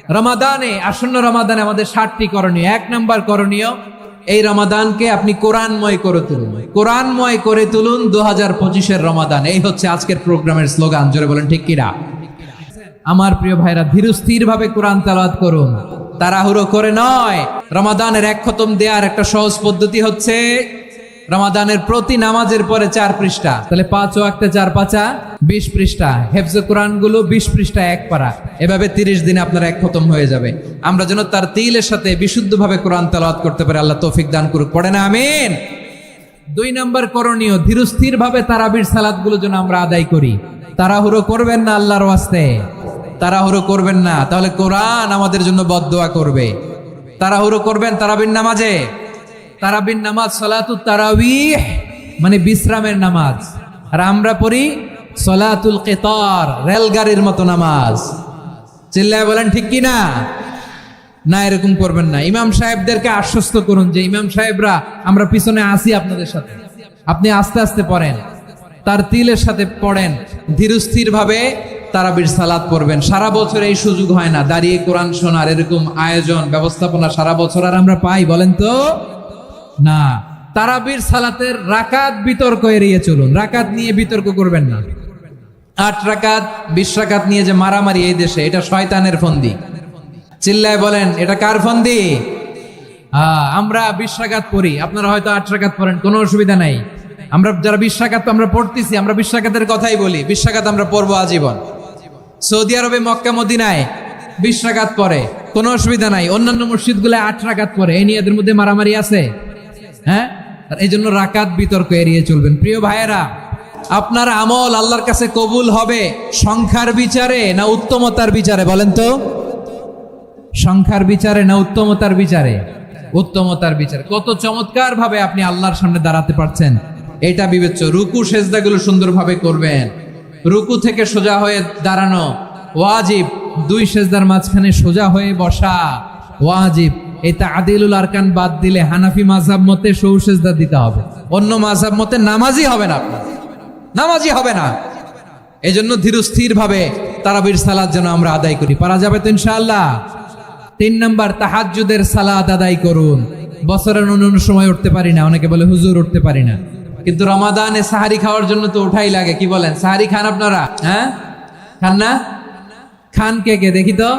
রমাদানে, আসন্ন রমাদানে আমাদের 60টি করণীয়। 1 নাম্বার করণীয়, এই রমাদানকে আপনি কোরআনময় করে তুলুন। কোরআনময় করে তুলুন 2025-এর রমাদান। এই হচ্ছে আজকের প্রোগ্রামের স্লোগান। জোরে বলেন ঠিক কিনা? আমার প্রিয় ভাইরা, ধীরস্থির ভাবে কোরআন তেলাওয়াত করুন, তাড়াহুড়ো করে নয়। রমাদানের 1 খতম দেওয়ার একটা সহজ পদ্ধতি হচ্ছে রমাদানের প্রতি নামাজের পরে 4 পৃষ্ঠা, তাহলে 5 ওয়াক্তে 4 পাঁচা 20 পৃষ্ঠা, হেফজে কোরআন গুলো 20 পৃষ্ঠা 1 পারা, এভাবে 30 দিনে আপনার 1 খতম হয়ে যাবে। আমরা যেন তার তিলের সাথে বিশুদ্ধভাবে কোরআন তেলাওয়াত করতে পারি, আল্লাহ তৌফিক দান করুক। পড়ে না আমিন। 2 নাম্বার করণীয়, ধীরস্থির ভাবে তারাবির সালাত গুলো যেন আমরা আদায় করি। তাড়াহুড়ো করবেন না, আল্লাহর ওয়াস্তে তাড়াহুড়ো করবেন না, তাহলে কোরআন আমাদের জন্য বদদোয়া করবে। তাড়াহুড়ো করবেন তারাবির নামাজে। তারাবির নামাজ সালাতুত তারাবিহ মানে বিশ্রামের নামাজ, আর আমরা পড়ি সালাতুল কিতার, রেলগাড়ির মতো নামাজ। চিল্লায় বলেন ঠিক কি না? না, এরকম করবেন না। ইমাম সাহেবদেরকে আশ্বস্ত করুন যে ইমাম সাহেবরা আমরা পিছনে আসি আপনাদের সাথে, আপনি আস্তে আস্তে পড়েন, তার তিলের সাথে পড়েন, ধীরস্থির ভাবে তারাবির সালাত পড়বেন। সারা বছর এই সুযোগ হয় না দাঁড়িয়ে কোরআন শোনার, এরকম আয়োজন ব্যবস্থাপনা সারা বছর আর আমরা পাই বলেন তো না। তারাবির সালাতের রাকাত বিতর্ক এড়িয়ে চলুন, রাকাত নিয়ে বিতর্ক করবেন না। 8 রাকাত 20 রাকাত নিয়ে যে মারামারি এই দেশে, এটা শয়তানের ফন্দি। চিল্লায় বলেন এটা কার ফন্দি? আমরা 20 রাকাত পড়ি, আপনারা হয়তো 8 রাকাত পড়েন, কোনো অসুবিধা নাই। আমরা যারা 20 রাকাত আমরা পড়তেছি, আমরা 20 রাকাতের কথাই বলি, 20 রাকাত আমরা পড়বো আজীবন। সৌদি আরবে মক্কা মদিনায় 20 রাকাত পড়ে, কোনো অসুবিধা নাই। অন্যান্য মসজিদগুলো 8 রাকাত পড়ে, এই নিয়ে এদের মধ্যে মারামারি আছে? হ্যাঁ, এই জন্য রাকাত বিতর্ক এড়িয়ে চলবেন। প্রিয় ভাইয়েরা, আপনার আমল আল্লাহর কাছে কবুল হবে সংখ্যার বিচারে না উত্তমতার বিচারে? বলেন তো, সংখ্যার বিচারে না উত্তমতার বিচারে? উত্তমতার বিচারে। কত চমৎকার ভাবে আপনি আল্লাহর সামনে দাঁড়াতে পারছেন এটা বিবেচ্য। রুকু সেজদাগুলো সুন্দরভাবে করবেন, রুকু থেকে সোজা হয়ে দাঁড়ানো ওয়াজিব, 2 সেজদার মাঝখানে সোজা হয়ে বসা ওয়াজিব। এই তাআদিলুল আরকান বাদ দিলে হানাফি মাযহাব মতে সৌ সেজদা দিতে হবে, অন্য মাযহাব মতে নামাজই হবে না, আপনার নামাজই হবে না। এই জন্য ধীরস্থির ভাবে তারাবির সালাত যেন আমরা আদায় করি। পারা যাবে তো ইনশাআল্লাহ? 3 নাম্বার, তাহাজ্জুদের সালাত আদায় করুন। বছরের অন্য সময় উঠতে পারি না, অনেকে বলে হুজুর উঠতে পারি না, কিন্তু রমাদানে সাহারি খাওয়ার জন্য তো উঠাই লাগে। কি বলেন, সাহারি খান আপনারা? হ্যাঁ, খান না? খান কে কে দেখি তো?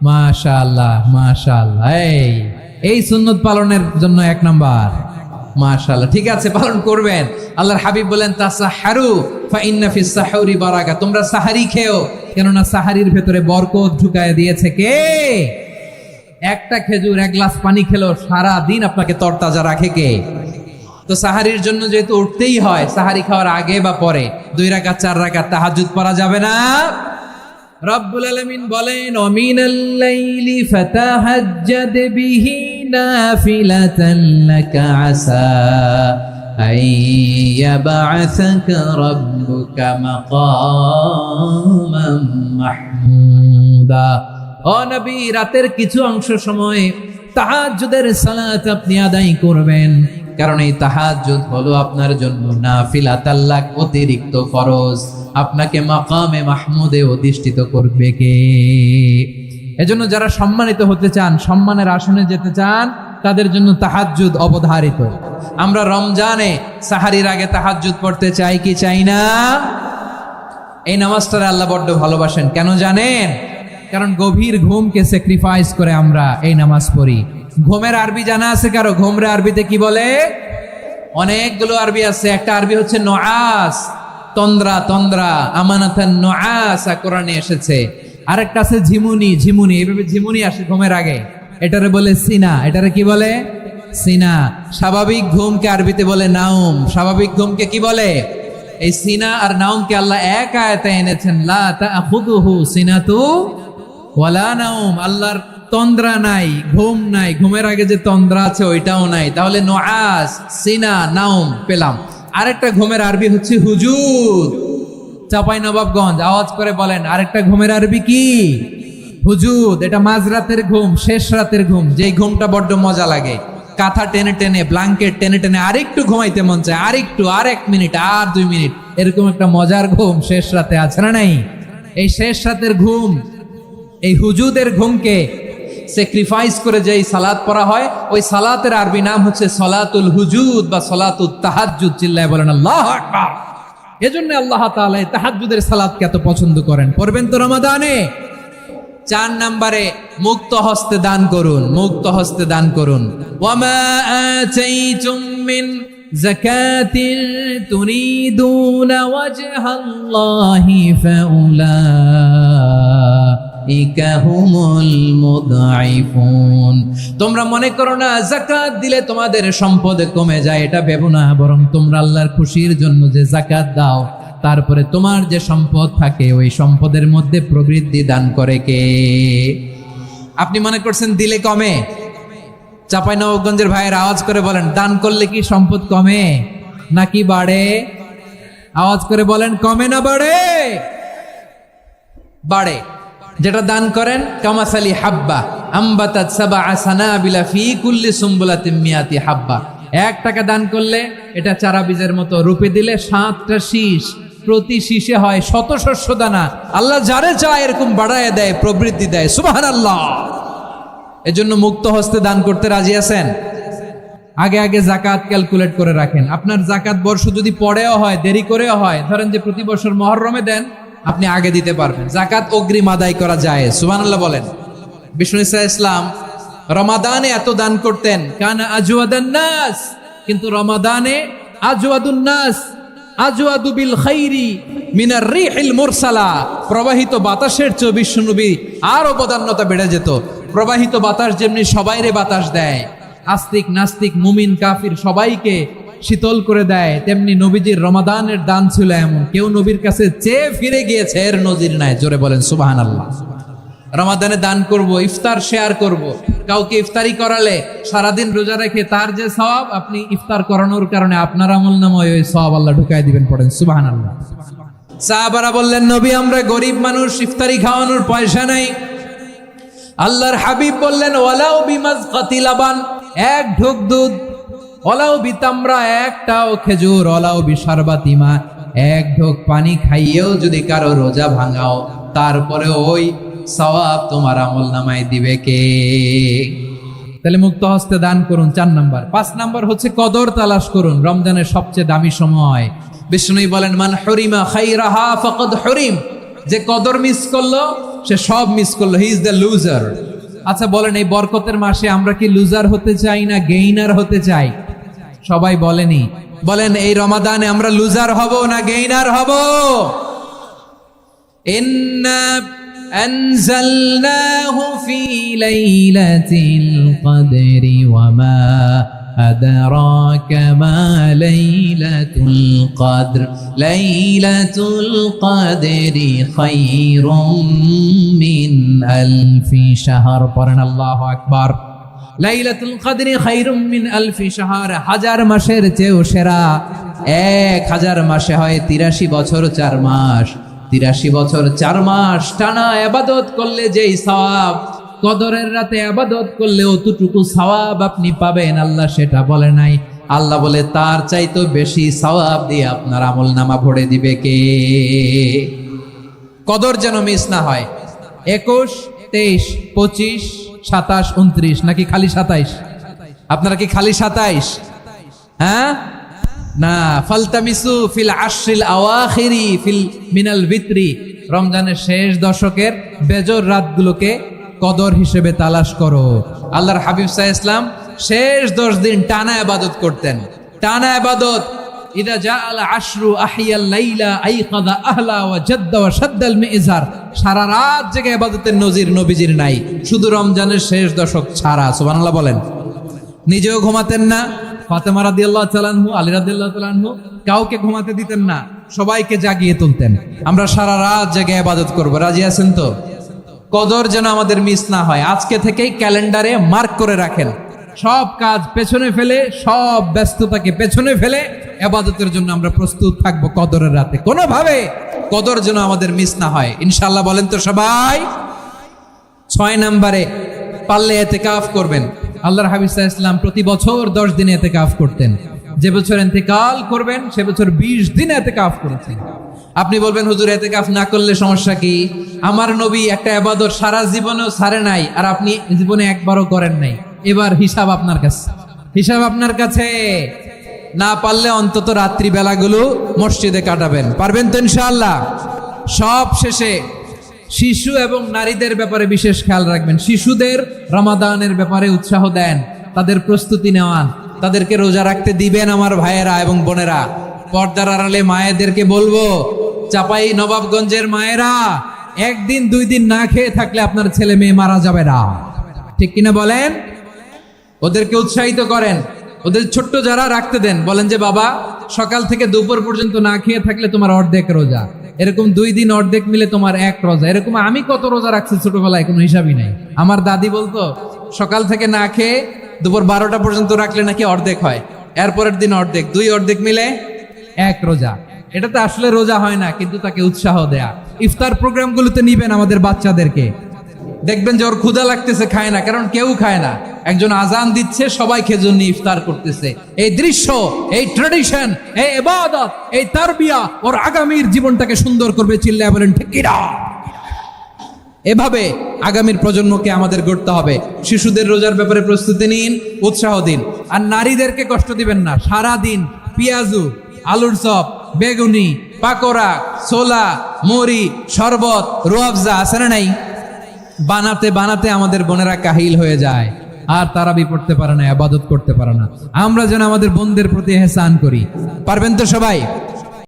মাশাআল্লাহ মাশাআল্লাহ। এই সুন্নত পালনের জন্য 1 নাম্বার। মাশাআল্লাহ, ঠিক আছে, পালন করবেন। আল্লাহর হাবিব বলেন তাসাহারু ফা ইন্না ফিস সাহুরি বারাকা, তোমরা সাহারি খেও, কেননা সাহারির ভেতরে বরকত ঢুকায় দিয়েছে কে? একটা খেজুর 1 গ্লাস পানি খেলো সারা দিন আপনাকে তরতাজা রাখে কে? তো সাহারির জন্য যেহেতু উঠতেই হয়, সাহারি খাওয়ার আগে বা পরে 2 রাকাত 4 রাকাত তাহাজ্জুদ পড়া যাবে না? রব্বুল আলামিন বলেন ওয়ামিনাল লাইলি ফাতাহাজ্জাদ বিহি নাফিলাতান লাকা আসা আইয়াবআসাকা রাব্বুকা মাকামান মাহমুদা। ও নবী, রাতের কিছু অংশ সময় তাহাজ্জুদের সালাত আপনি আদায় করবেন, কারণ এই তাহাজ্জুদ হলো আপনার জন্য নাফিলাতাল লাক, অতিরিক্ত ফরজ। আপনাকে মাকামে মাহমুদে অধিষ্ঠিত করবে কে? এজন্য যারা সম্মানিত হতে চান, সম্মানের আসনে যেতে চান, তাদের জন্য তাহাজ্জুদ অবধারিত। আমরা রমজানে সাহারির আগে তাহাজ্জুদ পড়তে চাই কি চাই না? এই নামাজটারে আল্লাহ বড্ড ভালোবাসেন। কেন জানেন? কারণ গভীর ঘুমকে স্যাক্রিফাইস করে আমরা এই নামাজ পড়ি। ঘুমের আরবি জানা আছে কারো? ঘুমরে আরবিতে কি বলে? অনেকগুলো আরবি আছে। একটা আরবি হচ্ছে নুআস, তন্দ্রা, তন্দ্রা, আমানাতান নুআসা কোরআনে এসেছে। আরেকটা আছে ঝিমুনি, ঝিমুনি, এইভাবে ঝিমুনি আসে ঘুমের আগে, এটারে বলে সিনা। এটারে কি বলে? সিনা। স্বাভাবিক ঘুমকে আরবিতে বলে নাউম। স্বাভাবিক ঘুমকে কি বলে? এই সিনা আর নাউমকে আল্লাহ এক আয়াতে এনেছেন, লা তাখুযুহু সিনাতু ওয়ালা নাউম। আল্লাহর তন্দ্রা নাই, ঘুম নাই, ঘুমের আগে যে তন্দ্রা আছে ওইটাও নাই। তাহলে নুআস, সিনা, নাউম পেলাম। আরেকটা ঘুমের আরবি হচ্ছে হুজুদ। চাঁপাইনবাবগঞ্জ আওয়াজ করে বলেন, আরেকটা ঘুমের আরবি কি? হুজুদ। এটা মাঝরাতের ঘুম, শেষ রাতের ঘুম, যেই ঘুমটা বড্ড মজা লাগে। কাঁথা টেনে টেনে, ব্ল্যাঙ্কেট টেনে টেনে আরেকটু ঘুমাইতে মন চায়, আরেকটু, আর 1 মিনিট, আর 2 মিনিট, এরকম একটা মজার ঘুম শেষ রাতে আছে না নাই? এই শেষ রাতের ঘুম এই হুজুদের ঘুমকে স্যাক্রিফাইস করে যেই সালাত পড়া হয়, ওই সালাতের আরবি নাম হচ্ছে সলাতুল হুজুদ বা সলাতুত তাহাজ্জুদ। চিল্লায় বলেন আল্লাহু আকবার। এজন্য আল্লাহ তাআলা এই তাহাজ্জুদের সালাতকে এত পছন্দ করেন। পড়বেন তো রমাদানে। 4 নম্বরে মুক্ত হস্তে দান করুন, মুক্ত হস্তে দান করুন। ওয়ামা আতাইতুম মিন যাকাতিন তুরিদুনা ওয়াজহাল্লাহি ফাউলাইকা হুমুল মুদঈফুন। তোমরা মনে করো না যাকাত দিলে তোমাদের সম্পদ কমে যায়, এটা ভেবো না, বরং তোমরা আল্লাহর খুশির জন্য যে যাকাত দাও, তারপরে তোমার যে সম্পদ থাকে ওই সম্পদের মধ্যে প্রবৃদ্ধি দান করে কে? আপনি মনে করছেন দিলে কমে? চাঁপাইনবাবগঞ্জের ভাইয়ের আওয়াজ করে বলেন, দান করলে কি সম্পদ কমে নাকি বাড়ে? আওয়াজ করে বলেন, কমে না বাড়ে? বাড়ে। যেটা দান করেন, কামাসালি হাব্বা আম্বাতাত সাবআ সানাবিলা ফি কুল্লি সুম্বুলাতিন মিয়াতি হাব্বা। 1 টাকা দান করলে এটা চারা বীজের মতো, রূপে দিলে 7টা শীষ, প্রতি শীষে হয় 100 শস্য দানা। আল্লাহ যারে চায় এরকম বাড়ায় দেয়, প্রবৃদ্ধি দেয়। সুবহানাল্লাহ। এজন্য মুক্ত হস্তে দান করতে রাজি আছেন? আগে আগে যাকাত ক্যালকুলেট করে রাখেন। আপনার যাকাত বর্ষ যদি পরেও হয়, দেরি করেও হয়, ধরেন যে প্রতি বছর মুহররমে দেন, আপনি আগে দিতে পারবেন। যাকাত অগ্রিম আদায় করা যায়। সুবহানাল্লাহ বলেন। বিষ্ণু ইসা ইসলাম রমাদানে এত দান করতেন, কানা আজওয়াদান নাস, কিন্তু রমাদানে আজওয়াদুন নাস আজওয়াদু বিল খাইরি মিনার রিহিল মুরসালা। প্রবাহিত বাতাসের চেয়ে বিশ্বনবী আরো বদান্যতা বেড়ে যেত। প্রবাহিত বাতাস যেমনি সবাইরে বাতাস দেয়, আস্তিক নাস্তিক মুমিন কাফির সবাইকে শীতল করে দেয়, তেমনি নবীজির রমাদানের দান ছিল এমন, কেউ নবীর কাছে চেয়ে ফিরে গিয়েছে এর নজির নাই। জোরে বলেন সুবহানাল্লাহ। রমাদানে দান করব, ইফতার শেয়ার করব। কাউকে ইফতারি করালে সারাদিন রোজা রেখে তার যে সওয়াব, আপনি ইফতার করানোর কারণে আপনার আমলনামায় ওই সওয়াব আল্লাহ ঢুকায় দিবেন। পড়েন সুবহানাল্লাহ। সাহাবারা বললেন, নবী আমরা গরিব মানুষ, ইফতারি খাওয়ানোর পয়সা নাই। আল্লাহর হাবিব বললেন, ওয়ালাউ বিমাজকাতি লাবান, 1 ঢোক দুধ, ওয়ালাউ বিতামরা, 1টাও খেজুর, ওয়ালাউ বিশারবাতিমা, 1 ঢোক পানি খাইয়েও যদি কারো রোজা ভাঙাও, তারপরে ওই সওয়াব তোমার আমলনামায় দিবে কে? তাহলে মুক্ত হস্তে দান করুন, 4 নাম্বার। 5 নাম্বার হচ্ছে কদর তালাশ করুন। রমজানের সবচেয়ে দামি সময়। বিষ্ণু বলেন, মান হুরিমা খাইরাহা ফাকাদ হুরিম। যে কদর মিস করলো সে সব মিস করলো, হি ইজ দ্য লুজার। আচ্ছা বলেন, এই বরকতের মাসে আমরা কি লুজার হতে চাই না গেইনার হতে চাই? সবাই বলেনি। বলেন, এই রমাদানে আমরা লুজার হব না গেইনার হব? ইন্না আনজালনাহু ফি লাইলাতিল কদরি ওয়া মা আদরাকা মা লাইলাতুল কদর লাইলাতুল কদরি খায়রুম মিন আলফি শাহর। পড়েন আল্লাহু আকবার। লাইলাতুল কদরি খায়রুম মিন আলফি শাহর, 1000 মাসের চেয়েও সেরা। 1000 মাসে হয় 83 বছর 4 মাস। 83 বছর 4 মাস টানা ইবাদত করলে যেই সওয়াব, কদরের রাতে ইবাদত করলে অতটুকু সওয়াব আপনি পাবেন, আল্লাহ সেটা বলে নাই। আল্লাহ বলে তার চাইতে বেশি সওয়াব দিয়ে আপনার আমলনামা ভরে দিবে কে? কদর যেন মিস না হয়। 21, 23, 25, 27, 29 নাকি খালি 27? আপনারা কি খালি 27? হ্যাঁ না, ফালতামিসু ফিল আশরিল আওয়াখিরি ফিল মিনাল ভিতরি। রমজানের শেষ দশকের বেজর রাতগুলোকে কদর হিসেবে তালাশ করো। আল্লাহর হাবিব সাল্লাল্লাহু আলাইহি ওয়াসাল্লাম শেষ 10 দিন টানা ইবাদত করতেন, টানা ইবাদত। ইদা জাআল আশরু আহিয়াল লাইলা আইকাদা আহলা ওয়া জাদ্দা ওয়া শাদ্দাল মিজার। সারা রাত জেগে ইবাদতের নজির নবীজির নাই, শুধু রমজানের শেষ দশক ছাড়া। সুবহানাল্লাহ বলেন। নিজেও ঘুমাতেন না। ফাতেমা রাদিয়াল্লাহু তাআলা আনহু, আলী রাদিয়াল্লাহু তাআলা আনহু কাউকে ঘুমাতে দিতেন না, সবাইকে জাগিয়ে তুলতেন। আমরা সারা রাত জেগে ইবাদত করব। রাজি আছেন তো? কদর যেন আমাদের মিস না হয়। আজকে থেকেই ক্যালেন্ডারে মার্ক করে রাখেন। সব কাজ পেছনে ফেলে, সব ব্যস্ততাকে পেছনে ফেলে ইবাদতের জন্য আমরা প্রস্তুত থাকবো কদরের রাতে। কোনোভাবে কদর যেন আমাদের মিস না হয়, ইনশাআল্লাহ। বলেন তো সবাই। 6 নম্বরে পারলে ইতিকাফ করবেন। আল্লাহর হাবিব সাল্লাল্লাহু আলাইহি ওয়াসাল্লাম প্রতি বছর 10 দিন ইতিকাফ করতেন। যে বছর ইন্তেকাল করবেন সে বছর 20 দিন ইতিকাফ করেছেন। আপনি বলবেন হুজুর এতেকাফ না করলে সমস্যা কি? আমার নবী একটা ইবাদত সারা জীবনেও ছাড়ে নাই, আর আপনি জীবনে একবারও করেন নাই। এবার হিসাব আপনার কাছে, হিসাব আপনার কাছে। না পারলে অন্তত রাত্রি বেলাগুলো মসজিদে কাটাবেন। পারবেন তো ইনশাআল্লাহ? সব শেষে শিশু এবং নারীদের ব্যাপারে বিশেষ খেয়াল রাখবেন। শিশুদের রমাদানের ব্যাপারে উৎসাহ দেন, তাদের প্রস্তুতি নেওয়ান, তাদেরকে রোজা রাখতে দিবেন। আমার ভাইয়েরা এবং বোনেরা, পর্দার আড়ালে মায়েদেরকে বলবো, চাপাই নবাবগঞ্জের মায়েরা, একদিন দুই দিন না খেয়ে থাকলে আপনার ছেলে মেয়ে মারা যাবে না। ঠিক কিনা বলেন? ওদেরকে উৎসাহিত করেন, ওদের ছোট্ট যারা রাখতে দেন, বলেন যে বাবা সকাল থেকে দুপুর পর্যন্ত না খেয়ে থাকলে তোমার অর্ধেক রোজা, এরকম 2 দিন অর্ধেক মিলে তোমার 1 রোজা। এরকম আমি কত রোজা রাখছি ছোটবেলায় কোনো হিসাবই নাই। আমার দাদি বলতো সকাল থেকে না খেয়ে দুপুর 12টা পর্যন্ত রাখলে নাকি অর্ধেক হয়, এরপরের দিন অর্ধেক, 2 অর্ধেক মিলে 1 রোজা। এটা তো আসলে রোজা হয় না, কিন্তু তাকে উৎসাহ দেয়া। ইফতার প্রোগ্রামগুলোতে নিবেন আমাদের বাচ্চাদেরকে, দেখবেন যে ওর ক্ষুধা লাগতেছে, খায় না, কারণ কেউ খায় না। একজন আজান দিচ্ছে, সবাই খেজুর নিয়ে ইফতার করতেছে। এই দৃশ্য, এই ট্র্যাডিশন, এই ইবাদত, এই তারবিয়া ওর আগামীর জীবনটাকে সুন্দর করবে। চিল্লায় বলেন ঠিক কিনা? এভাবে আগামীর প্রজন্মকে আমাদের গড়তে হবে। শিশুদের রোজার ব্যাপারে প্রস্তুতি নিন, উৎসাহ দিন। আর নারীদেরকে কষ্ট দিবেন না। সারা দিন পেঁয়াজু, আলুর চপ, বেগুনি, পাকোড়া, ছোলা, মুড়ি, শরবত, রুয়াবজা আছে না নাই? বানাতে বানাতে আমাদের বোনেরা কাহিল হয়ে যায়, আর তারাবি পড়তে পারে না, ইবাদত করতে পারে না। আমরা যেন আমাদের বোনদের প্রতি ইহসান করি। পারবেন তো সবাই?